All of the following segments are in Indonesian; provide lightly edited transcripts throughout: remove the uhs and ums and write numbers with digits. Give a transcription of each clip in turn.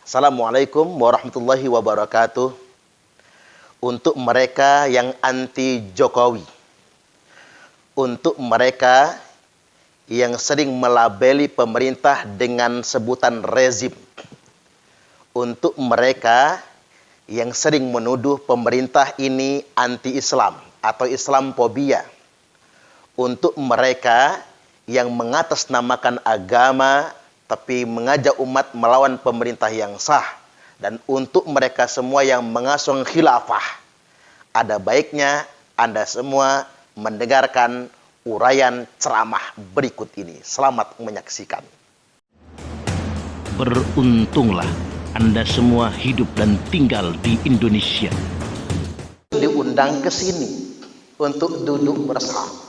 Assalamualaikum warahmatullahi wabarakatuh. Untuk mereka yang anti Jokowi, untuk mereka yang sering melabeli pemerintah dengan sebutan rezim, untuk mereka yang sering menuduh pemerintah ini anti-Islam atau Islamfobia, untuk mereka yang mengatasnamakan agama tapi mengajak umat melawan pemerintah yang sah, dan untuk mereka semua yang mengasuh khilafah, ada baiknya Anda semua mendengarkan uraian ceramah berikut ini. Selamat menyaksikan. Beruntunglah Anda semua hidup dan tinggal di Indonesia. Diundang ke sini untuk duduk bersama.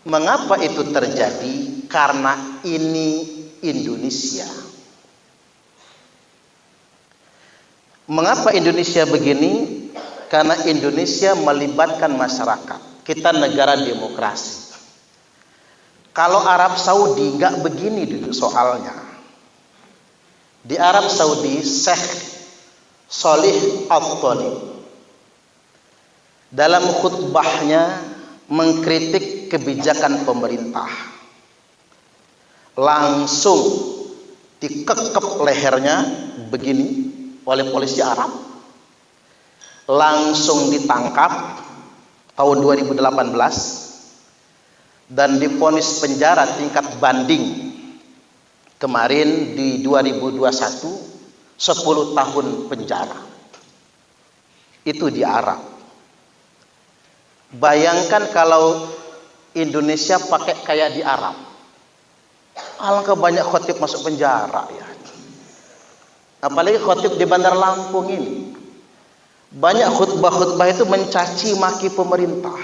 Mengapa itu terjadi? Karena ini Indonesia. Mengapa Indonesia begini? Karena Indonesia melibatkan masyarakat. Kita negara demokrasi. Kalau Arab Saudi nggak begini dulu soalnya. Di Arab Saudi, Syekh Shalih Al-Thalib dalam khutbahnya mengkritik kebijakan pemerintah, langsung dikekep lehernya begini oleh polisi Arab, langsung ditangkap tahun 2018 dan divonis penjara tingkat banding kemarin di 2021 10 tahun penjara. Itu di Arab. Bayangkan kalau Indonesia pakai kayak di Arab, alangkah banyak khotib masuk penjara ya. Apalagi khotib di Bandar Lampung ini, banyak khutbah-khutbah itu mencaci maki pemerintah.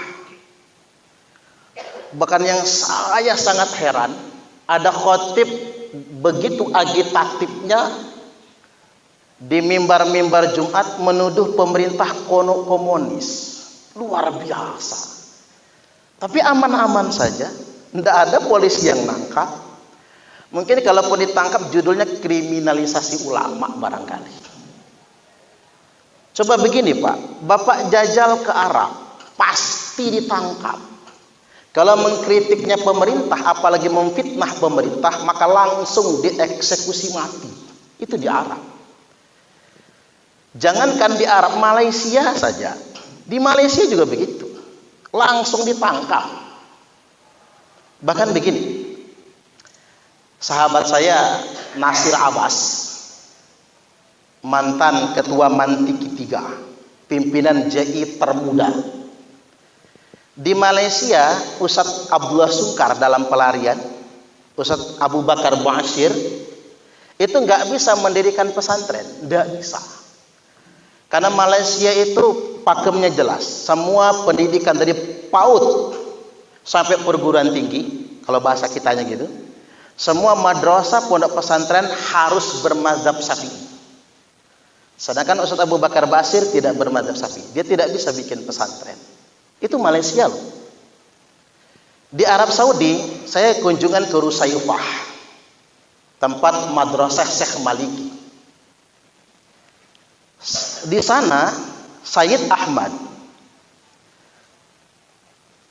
Bahkan yang saya sangat heran, ada khotib begitu agitatifnya di mimbar-mimbar Jumat menuduh pemerintah komunis. Luar biasa. Tapi aman-aman saja, tidak ada polisi yang nangkap. Mungkin kalaupun ditangkap judulnya kriminalisasi ulama barangkali. Coba begini Pak, Bapak jajal ke Arab, pasti ditangkap. Kalau mengkritiknya pemerintah, apalagi memfitnah pemerintah, maka langsung dieksekusi mati. Itu di Arab. Jangankan di Arab, Malaysia saja. Di Malaysia juga begitu, langsung ditangkap. Bahkan begini, sahabat saya Nasir Abbas, mantan ketua Mantiki III, pimpinan JI termuda. Di Malaysia, Ustadz Abdullah Sungkar dalam pelarian, Ustadz Abu Bakar Ba'asyir, itu nggak bisa mendirikan pesantren, nggak bisa. Karena Malaysia itu pakemnya jelas, semua pendidikan dari PAUD sampai perguruan tinggi, kalau bahasa kitanya gitu, semua madrasah pondok pesantren harus bermadzhab Syafi'i. Sedangkan Ustadz Abu Bakar Ba'asyir tidak bermadzhab Syafi'i, dia tidak bisa bikin pesantren. Itu Malaysia loh. Di Arab Saudi, saya kunjungan ke Rusaifah, tempat madrasah Syekh Maliki. Di sana Sayyid Ahmad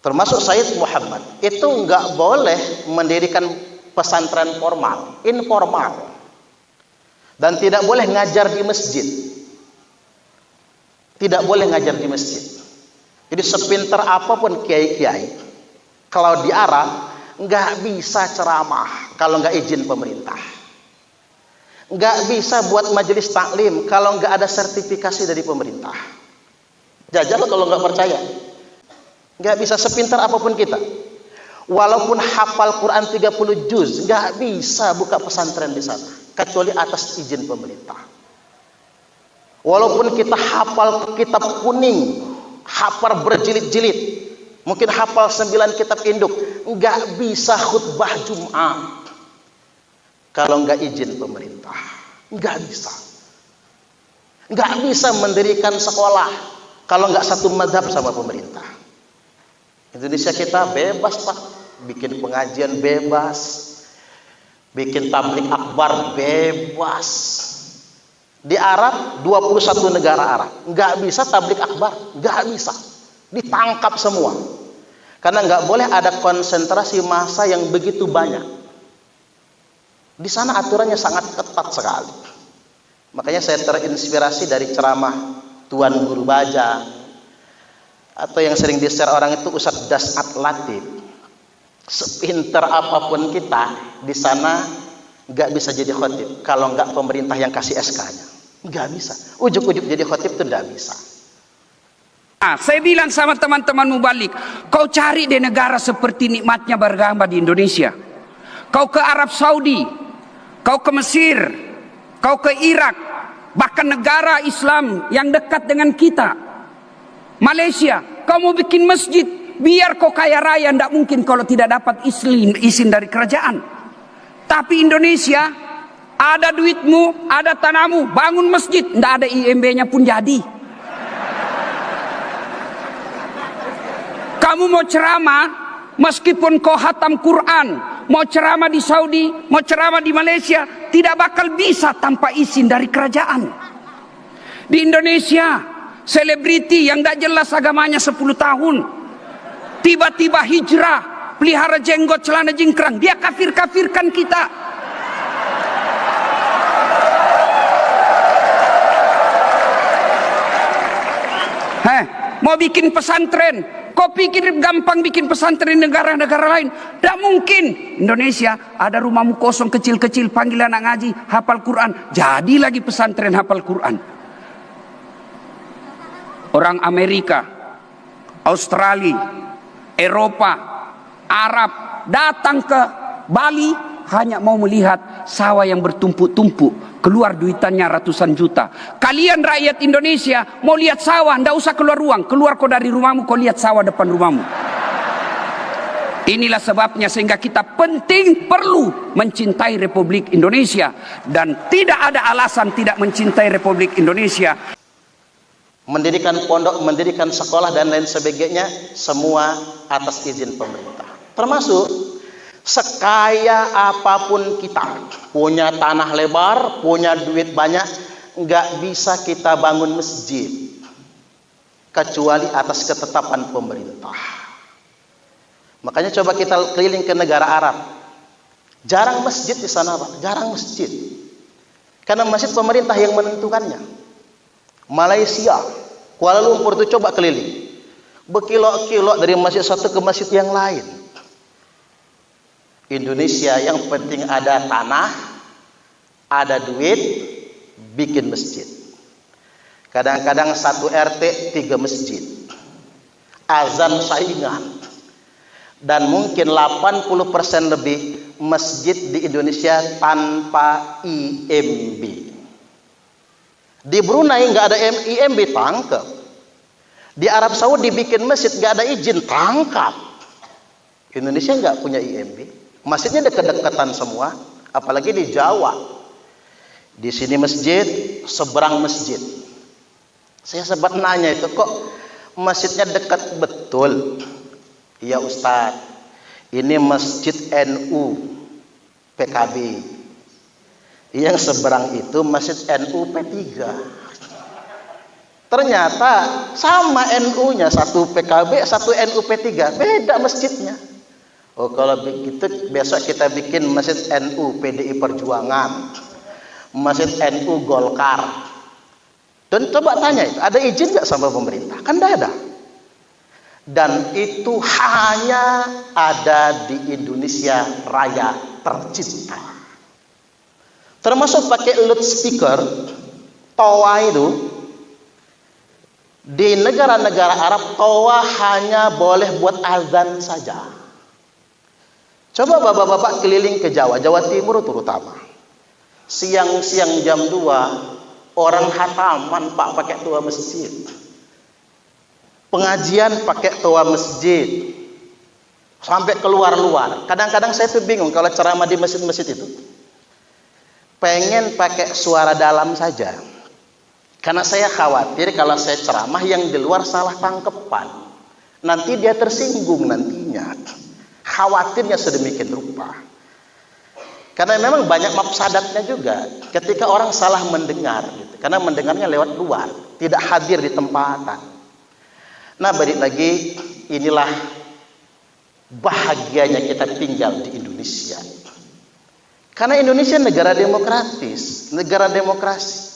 termasuk Sayyid Muhammad itu nggak boleh mendirikan pesantren formal, informal, dan tidak boleh ngajar di masjid. Tidak boleh ngajar di masjid. Jadi sepintar apapun kiai-kiai, kalau di Arab nggak bisa ceramah kalau nggak izin pemerintah. Nggak bisa buat majelis taklim kalau nggak ada sertifikasi dari pemerintah. Jajal kalau nggak percaya. Nggak bisa sepintar apapun kita. Walaupun hafal Quran 30 juz, nggak bisa buka pesantren di sana kecuali atas izin pemerintah. Walaupun kita hafal kitab kuning, hafal berjilid-jilid, mungkin hafal 9 kitab induk, nggak bisa khutbah Jumat kalau nggak izin pemerintah. Nggak bisa. Nggak bisa mendirikan sekolah kalau nggak satu mazhab sama pemerintah. Indonesia kita bebas Pak, bikin pengajian bebas, bikin tablik akbar bebas, Di Arab 21 negara Arab nggak bisa tablik akbar, nggak bisa, ditangkap semua karena nggak boleh ada konsentrasi massa yang begitu banyak. Di sana aturannya sangat ketat sekali. Makanya saya terinspirasi dari ceramah Tuan Guru Bajang atau yang sering di-share orang itu Ustadz Dasat Latif. Sepinter apapun kita di sana nggak bisa jadi khotib kalau nggak pemerintah yang kasih SK-nya. Nggak bisa. Ujuk-ujuk jadi khotib itu nggak bisa. Saya bilang sama teman-teman mubalik, kau cari di negara seperti nikmatnya beragama di Indonesia. Kau ke Arab Saudi, kau ke Mesir, kau ke Irak, bahkan negara Islam yang dekat dengan kita, Malaysia. Kau mau bikin masjid, biar kau kaya raya, tidak mungkin kalau tidak dapat izin dari kerajaan. Tapi Indonesia, ada duitmu, ada tanahmu, bangun masjid, tidak ada IMB-nya pun jadi. Kamu mau ceramah, meskipun kau hatam Quran, mau ceramah di Saudi, mau ceramah di Malaysia, tidak bakal bisa tanpa izin dari kerajaan. Di Indonesia, selebriti yang tidak jelas agamanya 10 tahun, tiba-tiba hijrah, pelihara jenggot, celana jingkrang, dia kafir-kafirkan kita. Mau bikin pesantren, kau pikir gampang bikin pesantren di negara-negara lain? Tidak mungkin. Indonesia ada rumahmu kosong kecil-kecil, panggil anak ngaji, hafal Quran, jadi lagi pesantren hafal Quran. Orang Amerika, Australia, Eropa, Arab datang ke Bali hanya mau melihat sawah yang bertumpuk-tumpuk, keluar duitannya ratusan juta. Kalian rakyat Indonesia mau lihat sawah, ndak usah keluar ruang, keluar kau dari rumahmu, kau lihat sawah depan rumahmu. Inilah sebabnya sehingga kita perlu mencintai Republik Indonesia, dan tidak ada alasan tidak mencintai Republik Indonesia. Mendirikan pondok, mendirikan sekolah dan lain sebagainya, semua atas izin pemerintah. Termasuk sekaya apapun kita, punya tanah lebar, punya duit banyak, nggak bisa kita bangun masjid kecuali atas ketetapan pemerintah. Makanya coba kita keliling ke negara Arab, jarang masjid di sana, Pak. Jarang masjid, karena masjid pemerintah yang menentukannya. Malaysia, Kuala Lumpur itu coba keliling, berkilo-kilo dari masjid satu ke masjid yang lain. Indonesia yang penting ada tanah, ada duit, bikin masjid. Kadang-kadang 1 RT 3 masjid, azan saingan, dan mungkin 80% lebih masjid di Indonesia tanpa IMB. Di Brunei nggak ada IMB, tangkap. Di Arab Saudi bikin masjid nggak ada izin, tangkap. Indonesia nggak punya IMB. Masjidnya dekat-dekatan semua, apalagi di Jawa. Di sini masjid, seberang masjid. Saya sempat nanya itu, kok masjidnya dekat betul? Iya Ustadz, ini masjid NU PKB. Yang seberang itu masjid NU P3. Ternyata sama NU-nya, satu PKB, satu NU P3, beda masjidnya. Oh, kalau begitu besok kita bikin masjid NU PDI Perjuangan, masjid NU Golkar. Dan coba tanya itu, ada izin nggak sama pemerintah? Kan tidak ada. Dan itu hanya ada di Indonesia Raya tercinta. Termasuk pakai loudspeaker, toa itu. Di negara-negara Arab, toa hanya boleh buat azan saja. Coba bapak-bapak keliling ke Jawa, Jawa Timur terutama. Siang-siang jam 2, orang hataman Pak pakai toa masjid. Pengajian pakai toa masjid. Sampai keluar-luar. Kadang-kadang saya tuh bingung kalau ceramah di masjid-masjid itu. Pengen pakai suara dalam saja. Karena saya khawatir kalau saya ceramah yang di luar salah tangkepan. Nanti dia tersinggung nantinya. Khawatirnya sedemikian rupa. Karena memang banyak mafsadatnya juga ketika orang salah mendengar gitu. karena mendengarnya lewat luar, tidak hadir di tempatan. Nah, balik lagi, inilah bahagianya kita tinggal di Indonesia. Karena Indonesia negara demokratis, negara demokrasi.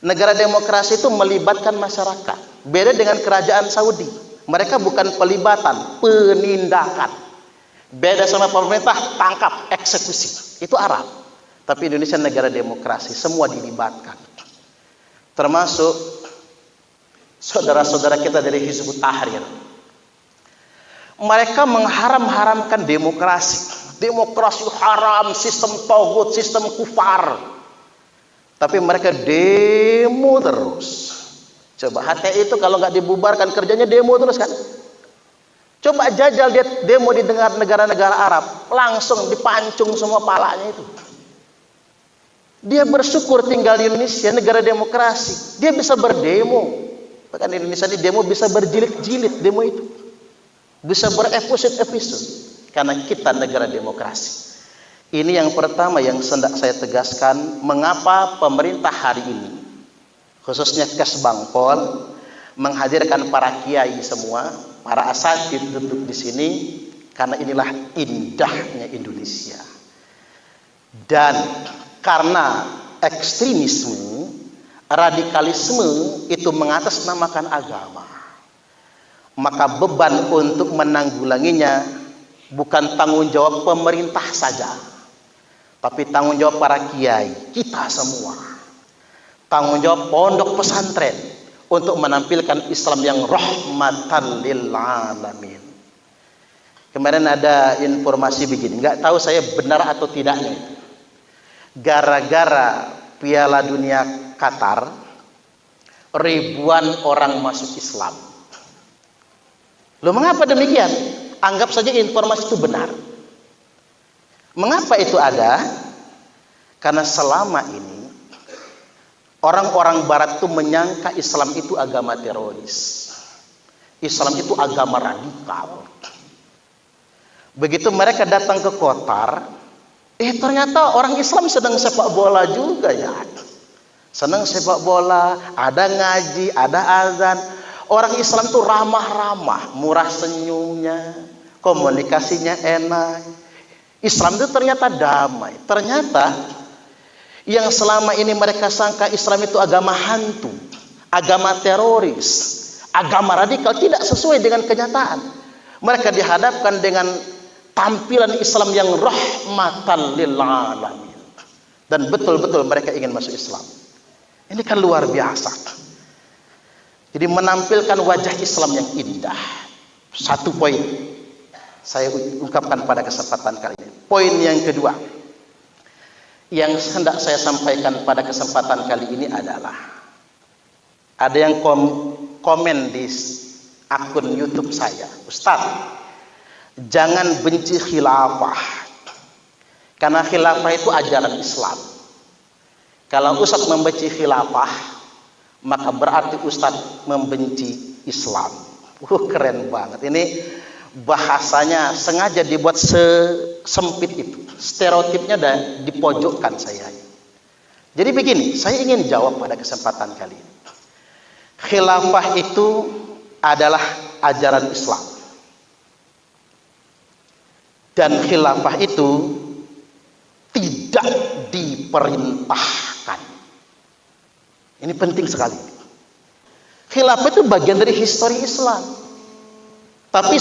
Negara demokrasi itu melibatkan masyarakat. Beda dengan kerajaan Saudi. Mereka bukan pelibatan, penindakan. Beda sama pemerintah, tangkap, eksekusi. Itu Arab. Tapi Indonesia negara demokrasi, semua dilibatkan. Termasuk saudara-saudara kita dari Hizbut Tahrir. Mereka mengharam-haramkan demokrasi. Demokrasi haram, sistem togut, sistem kufar. Tapi mereka demo terus. Coba HTI itu kalau nggak dibubarkan kerjanya demo terus kan? Coba jajal dia demo di negara-negara Arab, langsung dipancung semua palanya itu. Dia bersyukur tinggal di Indonesia, negara demokrasi. Dia bisa berdemo. Bahkan di Indonesia ini demo bisa berjilid-jilid demo itu. Bisa berepisode-episode. Karena kita negara demokrasi. Ini yang pertama yang hendak saya tegaskan, mengapa pemerintah hari ini, khususnya Kesbangpol, menghadirkan para kiai semua, para asatidz duduk di sini, karena inilah indahnya Indonesia. Dan karena ekstremisme, radikalisme itu mengatasnamakan agama, maka beban untuk menanggulanginya bukan tanggung jawab pemerintah saja, tapi tanggung jawab para kiai, kita semua. Tanggung jawab pondok pesantren untuk menampilkan Islam yang rahmatan lil alamin. Kemarin ada informasi begini, nggak tahu saya benar atau tidaknya. Gara-gara Piala Dunia Qatar, ribuan orang masuk Islam. Loh, mengapa demikian? Anggap saja informasi itu benar. Mengapa itu ada? Karena selama ini orang-orang barat itu menyangka Islam itu agama teroris. Islam itu agama radikal. Begitu mereka datang ke Qatar, ternyata orang Islam sedang sepak bola juga ya. Senang sepak bola, ada ngaji, ada azan. Orang Islam itu ramah-ramah, murah senyumnya, komunikasinya enak. Islam itu ternyata damai. Ternyata yang selama ini mereka sangka Islam itu agama hantu, agama teroris, agama radikal, tidak sesuai dengan kenyataan. Mereka dihadapkan dengan tampilan Islam yang rahmatan lil alamin. Dan betul-betul mereka ingin masuk Islam. Ini kan luar biasa. Jadi menampilkan wajah Islam yang indah. Satu poin saya ungkapkan pada kesempatan kali ini. Poin yang kedua yang hendak saya sampaikan pada kesempatan kali ini adalah, ada yang komen di akun YouTube saya, Ustaz, jangan benci khilafah, karena khilafah itu ajaran Islam. Kalau Ustaz membenci khilafah, maka berarti Ustaz membenci Islam. Keren banget. Ini bahasanya sengaja dibuat sempit itu. Stereotipnya dipojokkan saya. Jadi begini, saya ingin jawab pada kesempatan kali ini. Khilafah itu adalah ajaran Islam. Dan khilafah itu tidak diperintahkan. Ini penting sekali. Khilafah itu bagian dari histori Islam. Tapi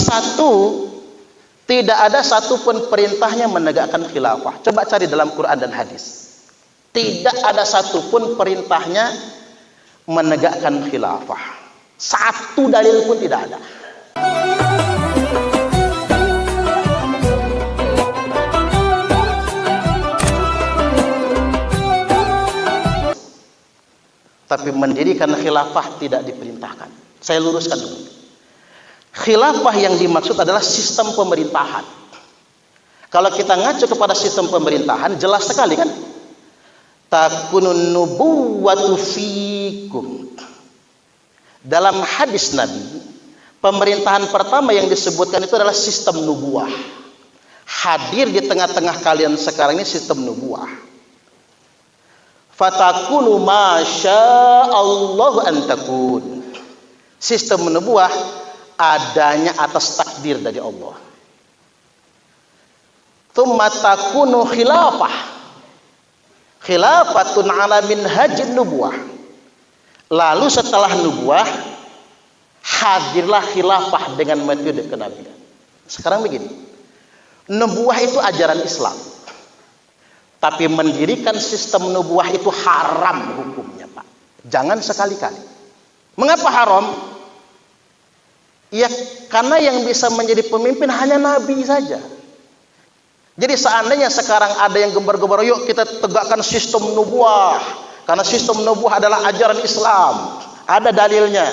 tidak ada satupun perintahnya menegakkan khilafah. Coba cari dalam Quran dan hadis. Tidak ada satupun perintahnya menegakkan khilafah. Satu dalil pun tidak ada. Tapi mendirikan khilafah tidak diperintahkan. Saya luruskan dulu. Khilafah yang dimaksud adalah sistem pemerintahan. Kalau kita ngacu kepada sistem pemerintahan, jelas sekali kan? Takunun nubuwwatu fikum. Dalam hadis Nabi, pemerintahan pertama yang disebutkan itu adalah sistem nubuwah. Hadir di tengah-tengah kalian sekarang ini sistem nubuwah. fatakunu masya Allah antakun. Sistem nubuah adanya atas takdir dari Allah. Tsumma takunu khilafah, khilafatun ala minhajin nubuah. Lalu setelah nubuah hadirlah khilafah dengan metode kenabian. Sekarang begini, nubuah itu ajaran Islam, tapi mendirikan sistem nubuah itu haram hukumnya, Pak. Jangan sekali-kali. Mengapa haram? Ya karena yang bisa menjadi pemimpin hanya nabi saja. Jadi seandainya sekarang ada yang gembar-gembar, yuk kita tegakkan sistem nubuah, karena sistem nubuah adalah ajaran Islam, ada dalilnya.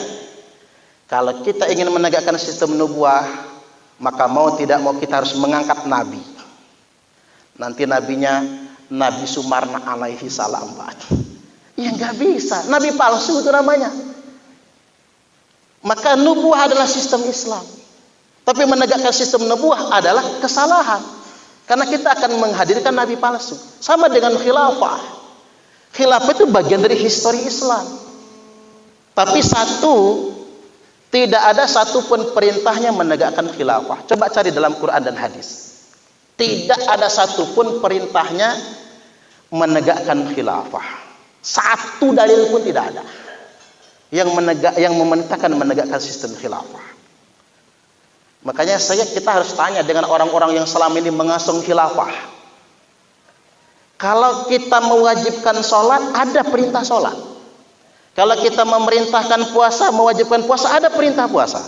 Kalau kita ingin menegakkan sistem nubuah, maka mau tidak mau kita harus mengangkat nabi. Nanti nabinya Nabi Sumarna alaihi salam. Ya nggak bisa, nabi palsu itu namanya. Maka nubuah adalah sistem Islam, tapi menegakkan sistem nubuah adalah kesalahan. Karena kita akan menghadirkan nabi palsu. Sama dengan khilafah. Khilafah itu bagian dari histori Islam. Tapi tidak ada satupun perintahnya menegakkan khilafah. Coba cari dalam Quran dan hadis. Tidak ada satupun perintahnya menegakkan khilafah. Satu dalil pun tidak ada yang memerintahkan menegakkan sistem khilafah. Makanya kita harus tanya dengan orang-orang yang selama ini mengasung khilafah. Kalau kita mewajibkan sholat, ada perintah sholat. Kalau kita memerintahkan puasa, mewajibkan puasa, ada perintah puasa.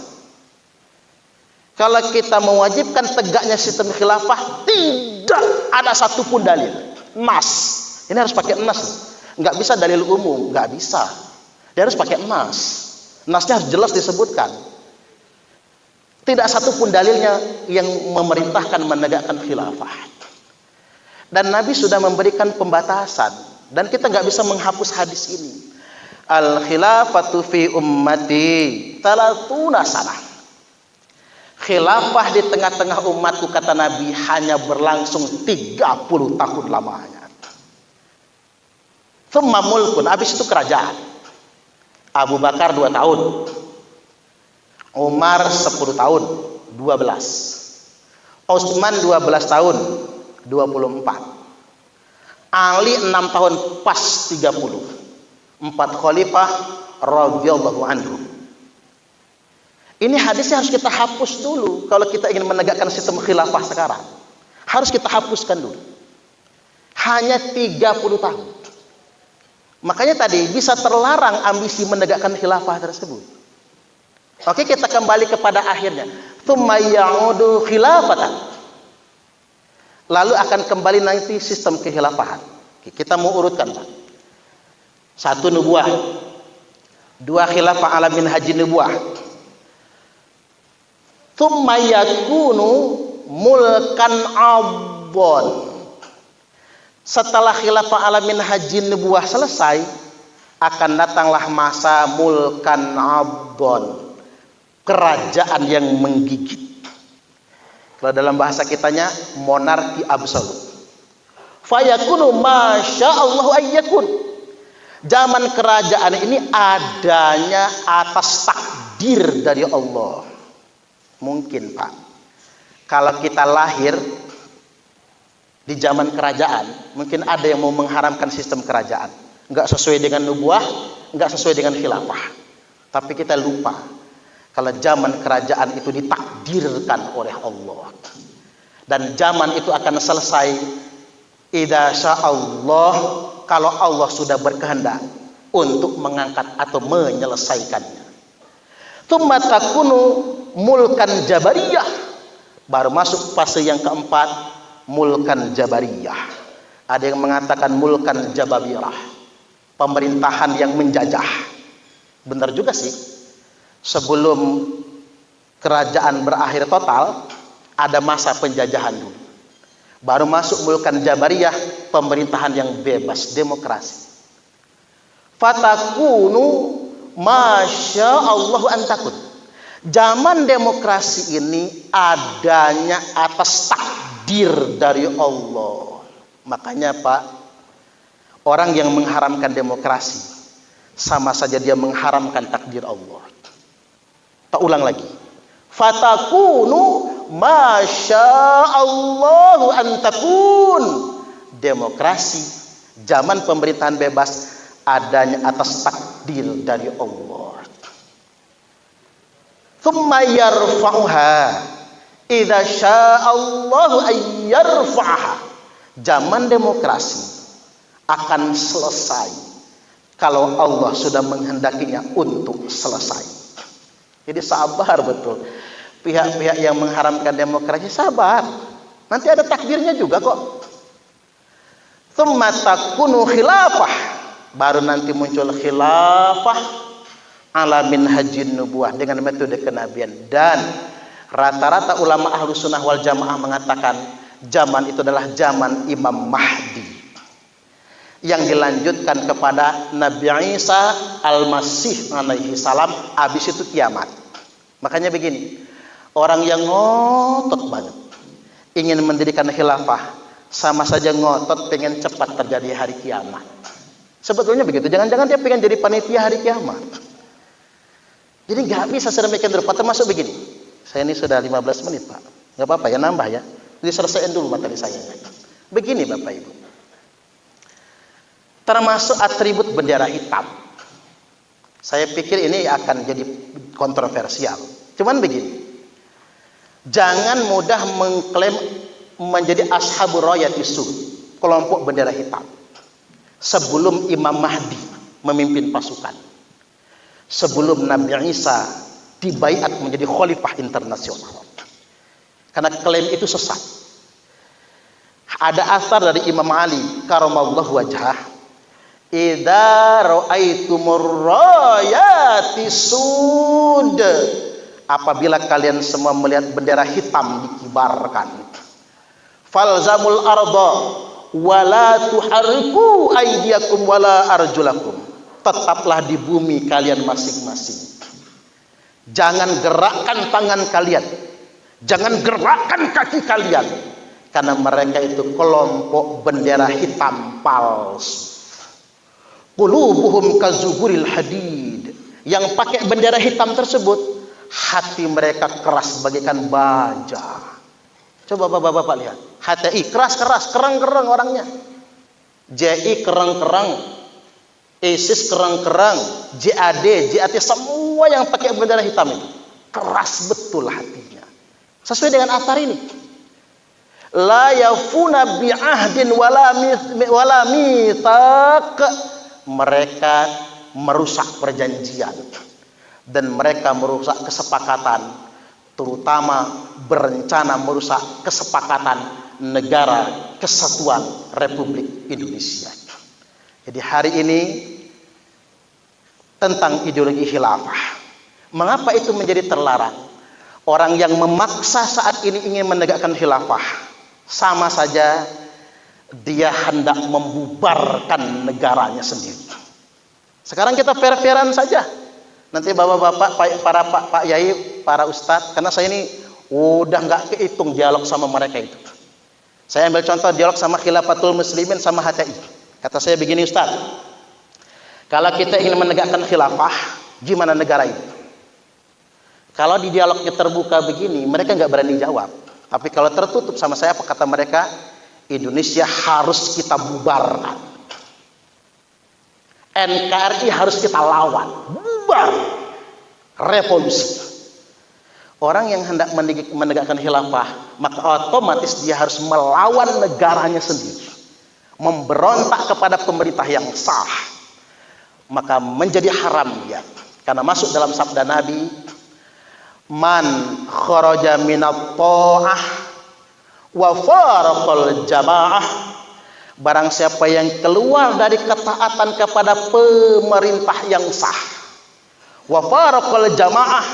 Kalau kita mewajibkan tegaknya sistem khilafah, tidak ada satupun dalil. Nas. Ini harus pakai nas. Nggak bisa dalil umum, nggak bisa. Dia harus pakai nas. Nasnya harus jelas disebutkan. Tidak satupun dalilnya yang memerintahkan menegakkan khilafah. Dan Nabi sudah memberikan pembatasan. Dan kita nggak bisa menghapus hadis ini. Al khilafatu fi ummati 30 sanah. Khilafah di tengah-tengah umatku, kata Nabi, hanya berlangsung 30 tahun lamanya. Tsumma mulkun, habis itu kerajaan. Abu Bakar 2 tahun. Umar 10 tahun, 12. Utsman 12 tahun, 24. Ali 6 tahun, pas 30. 4 khalifah radhiyallahu anhu. Ini hadisnya harus kita hapus dulu kalau kita ingin menegakkan sistem khilafah sekarang. Harus kita hapuskan dulu. Hanya 30 tahun. Makanya tadi bisa terlarang ambisi menegakkan khilafah tersebut. Oke, kita kembali kepada akhirnya. Tsumma ya'udu khilafatan. Lalu akan kembali nanti sistem kekhilafahan. Kita mau urutkan, Pak. 1 nubuah. 2 khilafah ala minhajin nubuah. Tsumma yakunu mulkan abon. Setelah khilafah ala minhajin nubuah selesai, akan datanglah masa mulkan abon. Kerajaan yang menggigit. Kalau dalam bahasa kitanya monarki absolut. Fayakunu masya Allah ayyakun. Zaman kerajaan ini adanya atas takdir dari Allah. Mungkin, Pak, kalau kita lahir di zaman kerajaan, mungkin ada yang mau mengharamkan sistem kerajaan. Enggak sesuai dengan nubuah, enggak sesuai dengan khilafah. Tapi kita lupa kalau zaman kerajaan itu ditakdirkan oleh Allah. Dan zaman itu akan selesai idza sya'allah, kalau Allah sudah berkehendak untuk mengangkat atau menyelesaikannya. Tsumma takunu mulkan jabariyah. Baru masuk fase yang keempat, mulkan jabariyah. Ada yang mengatakan mulkan jababirah, pemerintahan yang menjajah. Benar juga sih. Sebelum kerajaan berakhir total, ada masa penjajahan dulu. Baru masuk mulkan jabariyah, pemerintahan yang bebas, demokrasi. Fatakunu masya Allah antakun. Zaman demokrasi ini adanya atas takdir dari Allah. Makanya, Pak, Orang yang mengharamkan demokrasi sama saja dia mengharamkan takdir Allah. Tak ulang lagi. Fatakunu masyaallahu antakun. Demokrasi, zaman pemerintahan bebas adanya atas takdir dari Allah. Thumma yarfa'uha idza sya'allahu ayyarfa'aha. Zaman demokrasi akan selesai kalau Allah sudah menghendakinya untuk selesai. Jadi sabar betul. Pihak-pihak yang mengharamkan demokrasi sabar. Nanti ada takdirnya juga kok. Tsumma takunu khilafah. Baru nanti muncul khilafah ala minhajin nubuwah dengan metode kenabian. Dan rata-rata ulama ahlu sunnah wal jamaah mengatakan zaman itu adalah zaman Imam Mahdi, yang dilanjutkan kepada Nabi Isa Al-Masih alaihi salam. Habis itu kiamat. Makanya begini, orang yang ngotot banget ingin mendirikan khilafah sama saja ngotot pengen cepat terjadi hari kiamat. Sebetulnya begitu. Jangan-jangan dia pengen jadi panitia hari kiamat. Jadi nggak bisa sedemikian rupa. Termasuk begini. Saya ini sudah 15 menit Pak. Nggak apa-apa ya, nambah ya. Jadi selesaiin dulu materi saya. Begini Bapak Ibu. Termasuk atribut bendera hitam. Saya pikir ini akan jadi kontroversial. Cuman begini. Jangan mudah mengklaim menjadi ashabur rayat isu, kelompok bendera hitam. Sebelum Imam Mahdi memimpin pasukan, sebelum Nabi Isa dibaiat menjadi khalifah internasional. Karena klaim itu sesat. Ada asar dari Imam Ali karamallahu wajhah, idza ra'aitumur rayati sud, apabila kalian semua melihat bendera hitam dikibarkan, falzamul arda wala tuharriku aydiyakum wala arjulakum, tetaplah di bumi kalian masing-masing. Jangan gerakkan tangan kalian, jangan gerakkan kaki kalian, karena mereka itu kelompok bendera hitam palsu. Qulubuhum kazuburil hadid, yang pakai bendera hitam tersebut hati mereka keras bagaikan baja. Coba bapak-bapak lihat, HTI keras-keras, kerang-kerang orangnya. JI kerang-kerang, ISIS kerang-kerang, JAT semua yang pakai bendera hitam itu keras betul hatinya. Sesuai dengan athar ini. La yafuna bi'ahdin wala mitsaq. Mereka merusak perjanjian dan mereka merusak kesepakatan, terutama berencana merusak kesepakatan negara kesatuan Republik Indonesia. Jadi hari ini tentang ideologi khilafah. Mengapa itu menjadi terlarang? Orang yang memaksa saat ini ingin menegakkan khilafah, sama saja dia hendak membubarkan negaranya sendiri. Sekarang kita fair-fairan saja. Nanti bapak-bapak, Pak Yai, para ustadz, karena saya ini udah nggak kehitung dialog sama mereka itu. Saya ambil contoh dialog sama Khilafatul Muslimin sama HTI. Kata saya begini Ustadz, kalau kita ingin menegakkan khilafah, gimana negara itu? Kalau di dialognya terbuka begini, mereka nggak berani jawab. Tapi kalau tertutup sama saya, apa kata mereka? Indonesia harus kita bubarkan. NKRI harus kita lawan. Bubar. Revolusi. Orang yang hendak menegakkan khilafah, maka otomatis dia harus melawan negaranya sendiri. Memberontak kepada pemerintah yang sah. Maka menjadi haram dia. Karena masuk dalam sabda Nabi, man kharaja minat ta'ah wa faraqal jamaah, barang siapa yang keluar dari ketaatan kepada pemerintah yang sah, wa faraqal jamaah,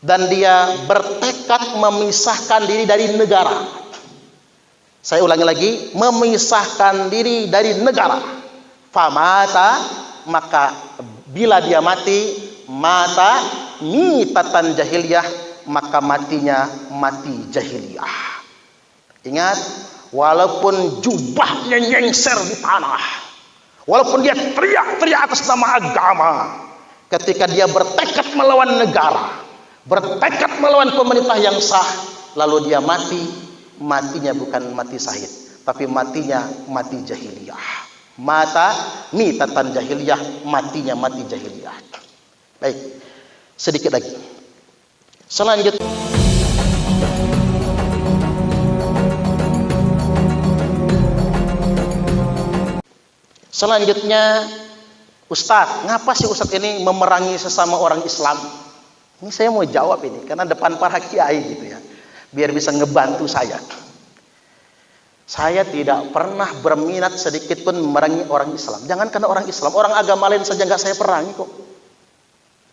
dan dia bertekad memisahkan diri dari negara. Saya ulangi lagi, memisahkan diri dari negara. Famata, maka bila dia mati, mata mitatan jahiliyah, maka matinya mati jahiliyah. Ingat, walaupun jubahnya nyengser di tanah, Walaupun dia teriak-teriak atas nama agama, ketika dia bertekad melawan negara, bertekad melawan pemerintah yang sah, lalu dia mati, matinya bukan mati syahid, tapi matinya mati jahiliyah. Mata mitatan jahiliyah, matinya mati jahiliyah. Baik, sedikit lagi. Selanjutnya, Ustadz, ngapa sih Ustadz ini memerangi sesama orang Islam? Ini saya mau jawab ini, karena depan para kiai gitu ya, biar bisa ngebantu saya. Saya tidak pernah berminat sedikit pun memerangi orang Islam. Jangan karena orang Islam, orang agama lain saja nggak saya perangi kok.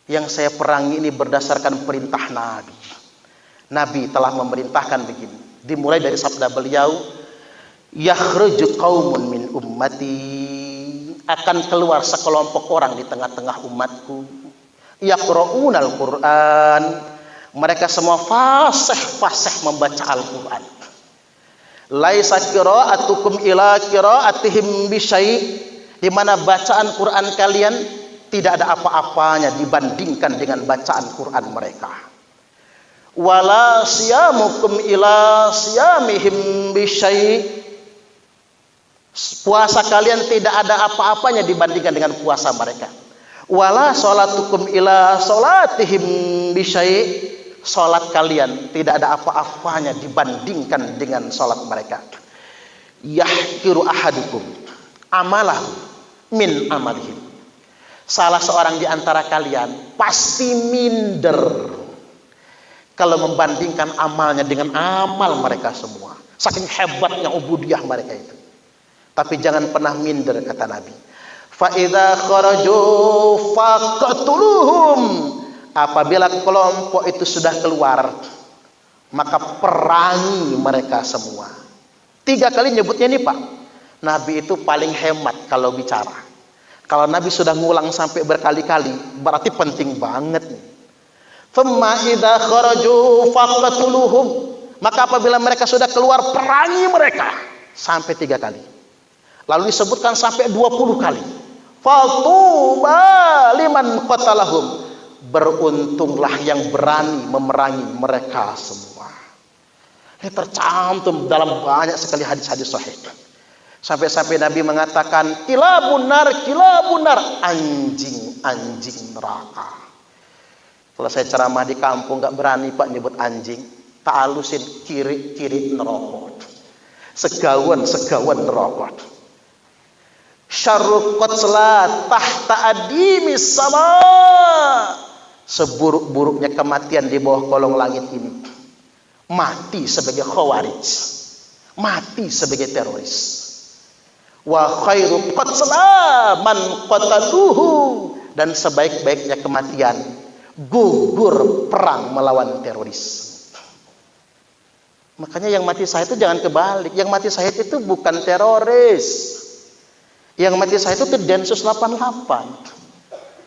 Yang saya perangi ini berdasarkan perintah Nabi. Nabi telah memerintahkan begini. Dimulai dari sabda beliau, yakhruju qaumun min ummati, akan keluar sekelompok orang di tengah-tengah umatku, yaqra'unal Qur'an, mereka semua fasih membaca Al-Qur'an. Laisa qira'atukum ila qira'atihim bisyai', di mana bacaan Quran kalian tidak ada apa-apanya dibandingkan dengan bacaan Quran mereka. Wala siyamukum ila siyamihim bisyai', puasa kalian tidak ada apa-apanya dibandingkan dengan puasa mereka. Wala sholatukum ila sholatihim bisyai', sholat kalian tidak ada apa-apanya dibandingkan dengan sholat mereka. Yahkiru ahadukum amalahu min amalihim, salah seorang di antara kalian pasti minder kalau membandingkan amalnya dengan amal mereka semua. Saking hebatnya ubudiyah mereka itu. Tapi jangan pernah minder, kata Nabi. Fa idza kharaju faqtuluhum, apabila kelompok itu sudah keluar, maka perangi mereka semua. 3 kali nyebutnya nih Pak. Nabi itu paling hemat kalau bicara. Kalau Nabi sudah ngulang sampai berkali-kali, berarti penting banget nih. Thumma idza kharaju faqtuluhum, maka apabila mereka sudah keluar, perangi mereka sampai 3 kali. Lalu disebutkan sampai 20 kali. Fatuba liman qatalahum, beruntunglah yang berani memerangi mereka semua. Ini tercantum dalam banyak sekali hadis-hadis sahih. Sampai-sampai Nabi mengatakan, kilabunar, anjing neraka. Kalau saya ceramah di kampung nggak berani Pak nyebut anjing, tak halusin kiri neraka. Segawan neraka. Syarru qatla tahta adimis sama, seburuk-buruknya kematian di bawah kolong langit ini, mati sebagai khawarij, mati sebagai teroris. Wa khairu qatla man qataluhu, dan sebaik-baiknya kematian gugur perang melawan teroris. Makanya yang mati syahid itu jangan kebalik, yang mati syahid itu bukan teroris. Yang mati syahid itu Densus 88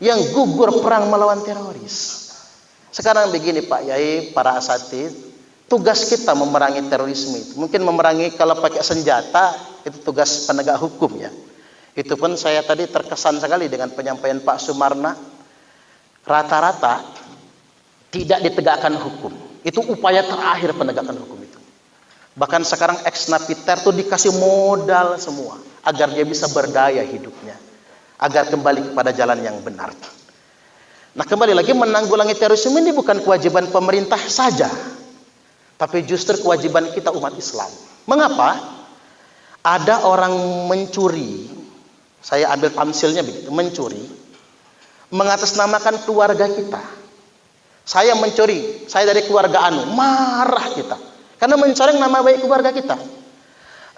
yang gugur perang melawan teroris. Sekarang begini Pak Yai, para asatidz, tugas kita memerangi terorisme itu. Mungkin memerangi kalau pakai senjata itu tugas penegak hukum ya. Itu pun saya tadi terkesan sekali dengan penyampaian Pak Sumarna. Rata-rata tidak ditegakkan hukum. Itu upaya terakhir penegakan hukum itu. Bahkan sekarang ex-napiter tuh dikasih modal semua agar dia bisa berdaya hidupnya, agar kembali kepada jalan yang benar. Nah, kembali lagi, menanggulangi terorisme ini bukan kewajiban pemerintah saja, tapi justru kewajiban kita umat Islam. Mengapa? Ada orang mencuri, saya ambil tamsilnya begitu, mencuri, mengatasnamakan keluarga kita. Saya mencuri, saya dari keluarga anu, marah kita, karena mencoreng nama baik keluarga kita.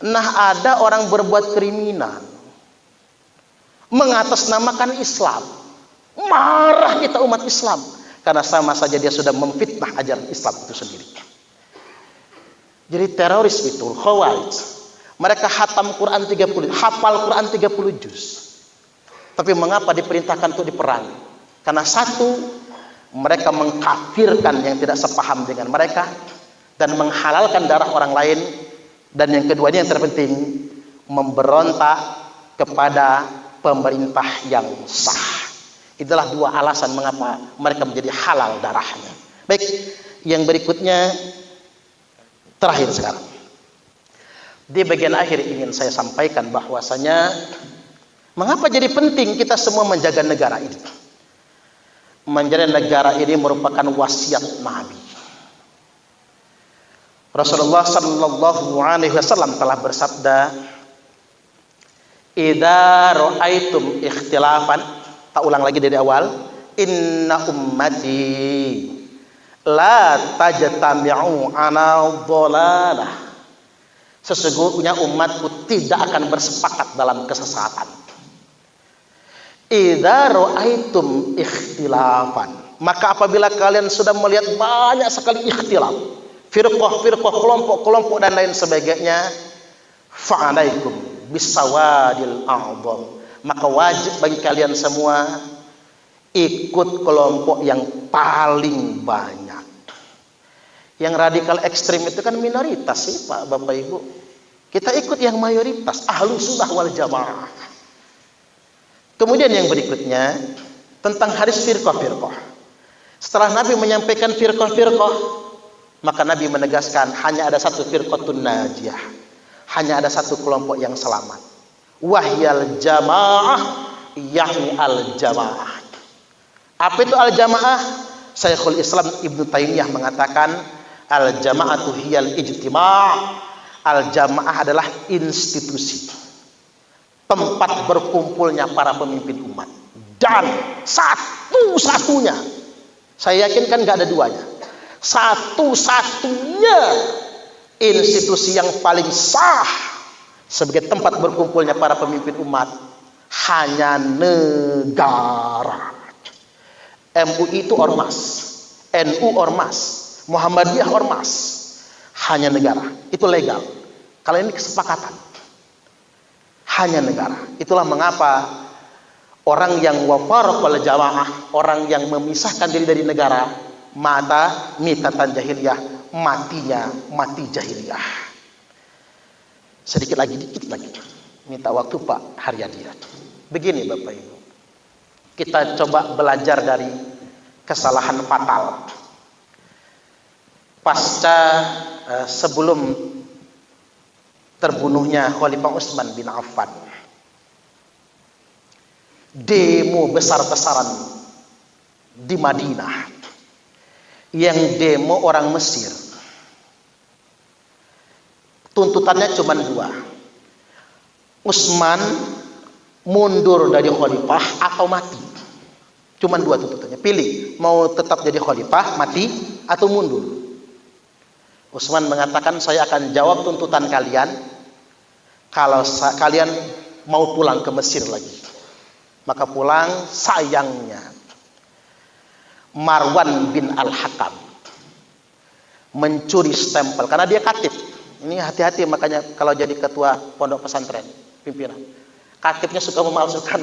Nah, ada orang berbuat kriminal, mengatasnamakan Islam, marah kita umat Islam, karena sama saja dia sudah memfitnah ajaran Islam itu sendiri. Jadi teroris itu, khawarij, mereka hatam Quran 30, hafal Quran 30 juz. Tapi mengapa diperintahkan untuk diperangi? Karena satu, mereka mengkafirkan yang tidak sepaham dengan mereka dan menghalalkan darah orang lain. Dan yang kedua, yang terpenting, memberontak kepada pemerintah yang sah. Itulah dua alasan mengapa mereka menjadi halal darahnya. Baik, yang berikutnya terakhir sekarang. Di bagian akhir ingin saya sampaikan bahwasanya mengapa jadi penting kita semua menjaga negara ini. Menjaga negara ini merupakan wasiat Nabi. Rasulullah sallallahu alaihi wasallam telah bersabda, "Idza ra'aitum ikhtilafan," tak ulang lagi dari awal, "Inna ummati la tajtami'u ala dhalalah." Sesungguhnya umatku tidak akan bersepakat dalam kesesatan. Idza ra'aitum ikhtilafan, maka apabila kalian sudah melihat banyak sekali ikhtilaf, firqah-firqah, kelompok-kelompok dan lain sebagainya, fa'alaikum bisawadil a'dham, maka wajib bagi kalian semua ikut kelompok yang paling banyak. Yang radikal ekstrim itu kan minoritas sih Pak, Bapak Ibu. Kita ikut yang mayoritas, Ahlus Sunnah wal Jamaah. Kemudian yang berikutnya tentang hadis firqah-firqah. Setelah Nabi menyampaikan firqah-firqah, maka Nabi menegaskan hanya ada satu firqatun najiyah, hanya ada satu kelompok yang selamat. Wahyal jamaah, yakni al jamaah. Apa itu al jamaah? Syekhul Islam Ibnu Taimiyah mengatakan al jamaatu hiyal ijtima'. Al jamaah adalah institusi, tempat berkumpulnya para pemimpin umat, dan satu-satunya, saya yakin kan gak ada duanya, satu-satunya institusi yang paling sah sebagai tempat berkumpulnya para pemimpin umat hanya negara. MUI itu ormas, NU ormas, Muhammadiyah ormas, hanya negara. Itu legal. Kalau ini kesepakatan, hanya negara. Itulah mengapa orang yang wafarqal jamaah, orang yang memisahkan diri dari negara, mata mitatan jahiliyah, matinya mati jahiliyah. Sedikit lagi, dikit lagi, minta waktu Pak Haryadi. Begini Bapak Ibu, kita coba belajar dari kesalahan fatal pasca sebelum terbunuhnya Khalifah Utsman bin Affan. Demo besar-besaran di Madinah, yang demo orang Mesir. Tuntutannya cuma dua, Utsman mundur dari khalifah atau mati. Cuma dua tuntutannya, pilih mau tetap jadi khalifah, mati, atau mundur. Utsman mengatakan, saya akan jawab tuntutan kalian kalau kalian mau pulang ke Mesir lagi. Maka pulang. Sayangnya Marwan bin Al-Hakam mencuri stempel karena dia katib. Ini hati-hati, makanya kalau jadi ketua pondok pesantren, pimpinan, katibnya suka memalsukan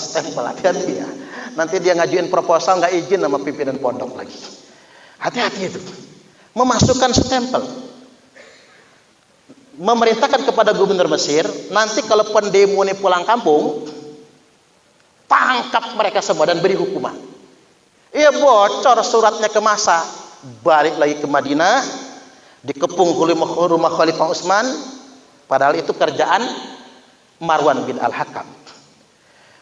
stempel. Hati-hati ya, nanti dia ngajuin proposal nggak izin sama pimpinan pondok lagi. Hati-hati itu, memasukkan stempel. Memerintahkan kepada gubernur Mesir, nanti kalau pendemo ini pulang kampung, tangkap mereka semua dan beri hukuman. Ia bocor suratnya ke masa, balik lagi ke Madinah, dikepung rumah Khalifah Utsman, padahal itu kerjaan Marwan bin Al-Hakam.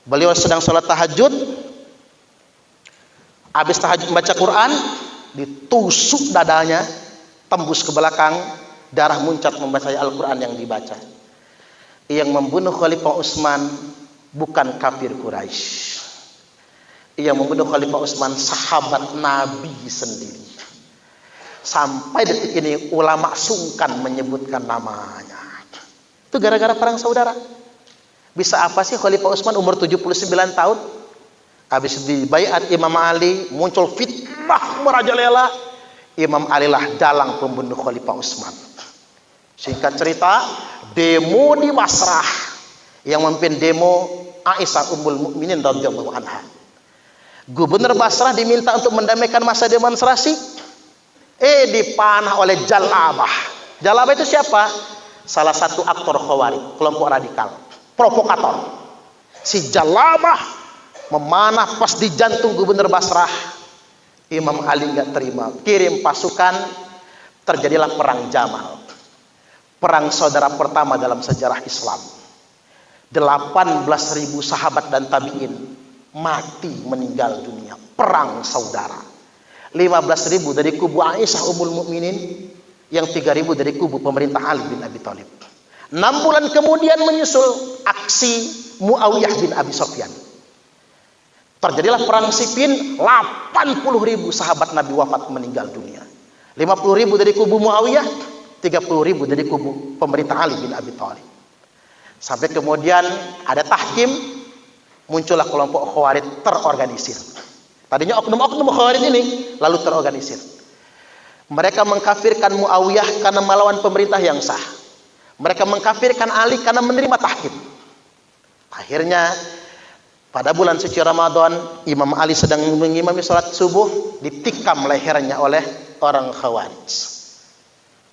Beliau sedang sholat tahajud, habis tahajud membaca Quran, ditusuk dadanya, tembus ke belakang, darah muncat membaca Al-Quran yang dibaca. Yang membunuh Khalifah Utsman bukan kafir Quraisy. Yang membunuh Khalifah Utsman sahabat Nabi sendiri. Sampai detik ini ulama sungkan menyebutkan namanya. Itu gara-gara perang saudara. Bisa apa sih Khalifah Utsman umur 79 tahun? Habis dibaiat Imam Ali, muncul fitnah merajalela. Imam Ali lah dalang pembunuh Khalifah Utsman. Singkat cerita, demo di Basrah, yang memimpin demo Aisyah Ummul Mukminin radhiyallahu anha. Gubernur Basrah diminta untuk mendamaikan masa demonstrasi, dipanah oleh Jalabah. Jalabah itu siapa? Salah satu aktor Khawarij, kelompok radikal, provokator. Si Jalabah memanah pas di jantung gubernur Basrah. Imam Ali nggak terima, kirim pasukan, terjadilah perang Jamal. Perang saudara pertama dalam sejarah Islam. 18.000 sahabat dan tabi'in mati meninggal dunia. Perang saudara. 15.000 dari kubu Aisyah Ummul Mukminin, yang 3.000 dari kubu pemerintah Ali bin Abi Thalib. 6 bulan kemudian menyusul aksi Muawiyah bin Abi Sufyan. Terjadilah perang Siffin, 80.000 sahabat Nabi wafat meninggal dunia. 50.000 dari kubu Muawiyah, 30.000 dari kubu pemerintah Ali bin Abi Thalib. Sampai kemudian ada tahkim, muncullah kelompok Khawarij terorganisir. Tadinya oknum-oknum Khawarij ini lalu terorganisir. Mereka mengkafirkan Muawiyah karena melawan pemerintah yang sah. Mereka mengkafirkan Ali karena menerima tahkim. Akhirnya pada bulan suci Ramadan, Imam Ali sedang mengimami sholat subuh, ditikam lehernya oleh orang Khawarij.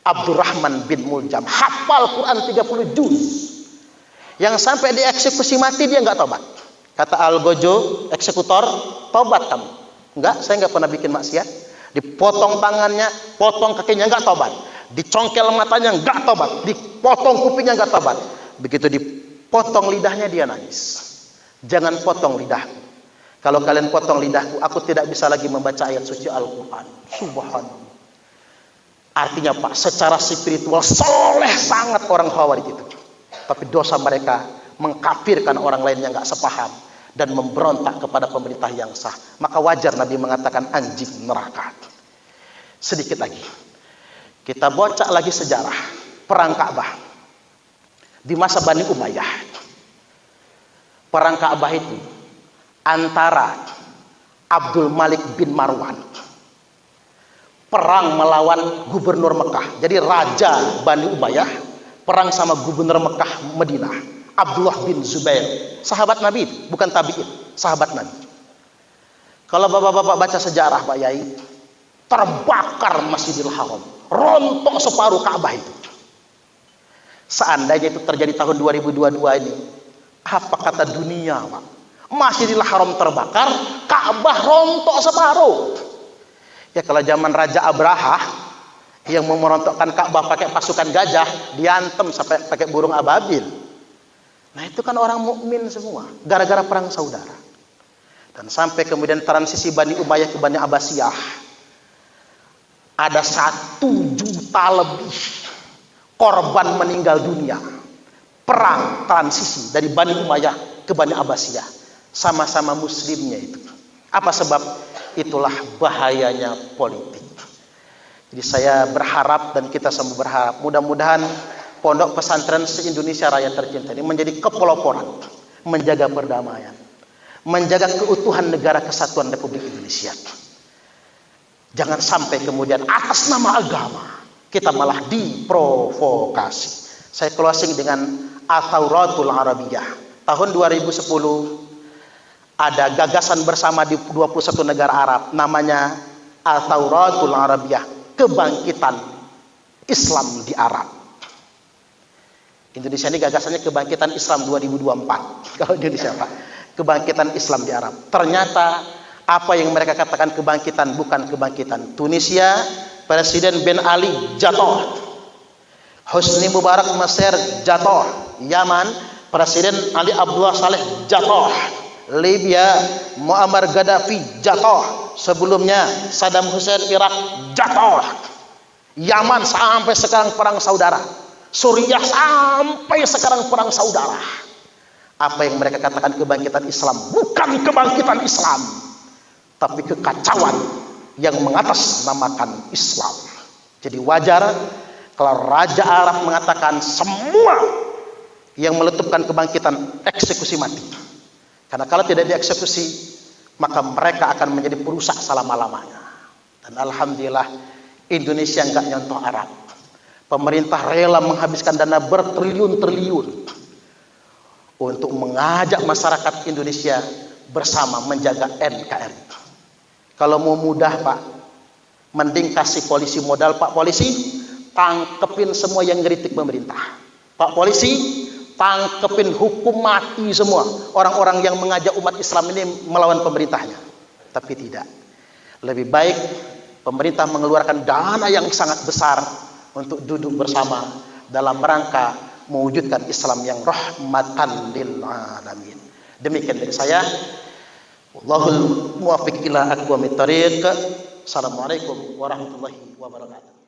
Abdurrahman bin Muljam hafal Quran 30 juz. Yang sampai dieksekusi mati dia nggak tobat. Kata Al-Gojo, eksekutor, tobat kamu. Enggak, saya nggak pernah bikin maksiat. Dipotong tangannya, potong kakinya, nggak tobat. Dicongkel matanya, nggak tobat. Dipotong kupingnya, nggak tobat. Begitu dipotong lidahnya, dia nangis. Jangan potong lidahku. Kalau kalian potong lidahku, aku tidak bisa lagi membaca ayat suci Al-Quran. Subhanallah. Artinya Pak, secara spiritual soleh sangat orang Khawarij itu. Tapi dosa mereka mengkafirkan orang lain yang nggak sepaham dan memberontak kepada pemerintah yang sah. Maka wajar Nabi mengatakan anjing neraka. Sedikit lagi, kita bocak lagi sejarah perang Ka'bah di masa Bani Umayyah. Perang Ka'bah itu antara Abdul Malik bin Marwan, perang melawan gubernur Mekah. Jadi raja Bani Umayyah perang sama gubernur Mekah Madinah, Abdullah bin Zubair, sahabat Nabi, bukan tabi'in, sahabat Nabi. Kalau bapak-bapak baca sejarah Pak Yai, terbakar Masjidil Haram, rontok separuh Ka'bah itu. Seandainya itu terjadi tahun 2022 ini, apa kata dunia Pak? Masjidil Haram terbakar, Ka'bah rontok separuh. Ya kalau zaman Raja Abraha yang mau merontokkan Ka'bah pakai pasukan gajah, diantem sampai pakai burung ababil. Nah itu kan orang mukmin semua, gara-gara perang saudara. Dan sampai kemudian transisi Bani Umayyah ke Bani Abbasiyah, ada 1 juta lebih korban meninggal dunia. Perang transisi dari Bani Umayyah ke Bani Abbasiyah, sama-sama muslimnya itu. Apa sebab? Itulah bahayanya politik. Jadi saya berharap dan kita semua berharap, mudah-mudahan pondok pesantren se-Indonesia Raya tercinta ini menjadi kepeloporan, menjaga perdamaian, menjaga keutuhan negara kesatuan Republik Indonesia. Jangan sampai kemudian atas nama agama kita malah diprovokasi. Saya closing dengan At-Tauratul Arabiyah. Tahun 2010 ada gagasan bersama di 21 negara Arab namanya At-Tauratul Arabiyah, kebangkitan Islam di Arab. Indonesia ini gagasannya kebangkitan Islam 2024. Kalau Indonesia Pak, kebangkitan Islam di Arab. Ternyata apa yang mereka katakan kebangkitan bukan kebangkitan. Tunisia, Presiden Ben Ali jatuh. Husni Mubarak Mesir jatuh. Yaman, Presiden Ali Abdullah Saleh jatuh. Libya, Muammar Gaddafi jatuh. Sebelumnya Saddam Hussein Irak jatuh. Yaman sampai sekarang perang saudara. Suriah sampai sekarang perang saudara. Apa yang mereka katakan kebangkitan Islam bukan kebangkitan Islam, tapi kekacauan yang mengatasnamakan Islam. Jadi wajar kalau Raja Arab mengatakan semua yang meletupkan kebangkitan eksekusi mati. Karena kalau tidak dieksekusi, maka mereka akan menjadi perusak selama-lamanya. Dan alhamdulillah Indonesia nggak nyontoh Arab. Pemerintah rela menghabiskan dana bertriliun-triliun untuk mengajak masyarakat Indonesia bersama menjaga NKRI. Kalau mau mudah Pak, mending kasih polisi modal. Pak polisi, tangkepin semua yang ngeritik pemerintah. Pak polisi, tangkepin, hukum mati semua orang-orang yang mengajak umat Islam ini melawan pemerintahnya. Tapi tidak. Lebih baik pemerintah mengeluarkan dana yang sangat besar untuk duduk bersama dalam rangka mewujudkan Islam yang rahmatan lil alamin. Demikian dari saya. Wallahul muwaffiq ila aqwamit thariq. Assalamualaikum warahmatullahi wabarakatuh.